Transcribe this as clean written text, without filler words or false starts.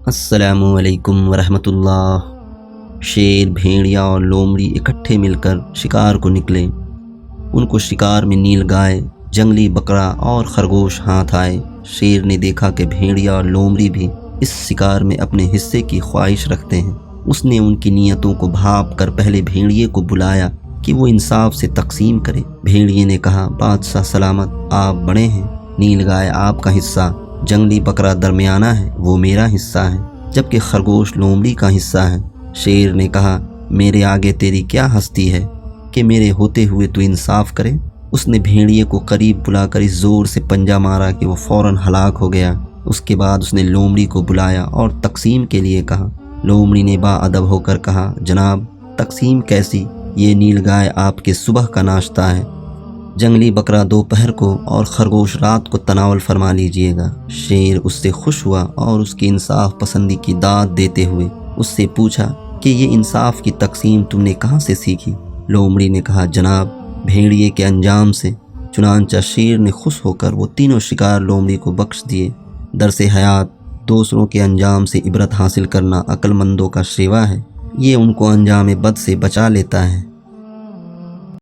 السلام علیکم ورحمۃ اللہ۔ شیر، بھیڑیا اور لومڑی اکٹھے مل کر شکار کو نکلے۔ ان کو شکار میں نیل گائے، جنگلی بکرا اور خرگوش ہاتھ آئے۔ شیر نے دیکھا کہ بھیڑیا اور لومڑی بھی اس شکار میں اپنے حصے کی خواہش رکھتے ہیں۔ اس نے ان کی نیتوں کو بھاپ کر پہلے بھیڑیے کو بلایا کہ وہ انصاف سے تقسیم کرے۔ بھیڑیے نے کہا، بادشاہ سلامت، آپ بڑے ہیں، نیل گائے آپ کا حصہ، جنگلی بکرا درمیانہ ہے، وہ میرا حصہ ہے، جبکہ خرگوش لومڑی کا حصہ ہے۔ شیر نے کہا، میرے آگے تیری کیا ہستی ہے کہ میرے ہوتے ہوئے تو انصاف کرے؟ اس نے بھیڑیے کو قریب بلا کر اس زور سے پنجہ مارا کہ وہ فوراً ہلاک ہو گیا۔ اس کے بعد اس نے لومڑی کو بلایا اور تقسیم کے لیے کہا۔ لومڑی نے با ادب ہو کر کہا، جناب، تقسیم کیسی؟ یہ نیل گائے آپ کے صبح کا ناشتہ ہے، جنگلی بکرا دوپہر کو اور خرگوش رات کو تناول فرما لیجئے گا۔ شیر اس سے خوش ہوا اور اس کی انصاف پسندی کی داد دیتے ہوئے اس سے پوچھا کہ یہ انصاف کی تقسیم تم نے کہاں سے سیکھی؟ لومڑی نے کہا، جناب، بھیڑیے کے انجام سے۔ چنانچہ شیر نے خوش ہو کر وہ تینوں شکار لومڑی کو بخش دیے۔ درس حیات: دوسروں کے انجام سے عبرت حاصل کرنا عقل مندوں کا شیوا ہے، یہ ان کو انجام بد سے بچا لیتا ہے۔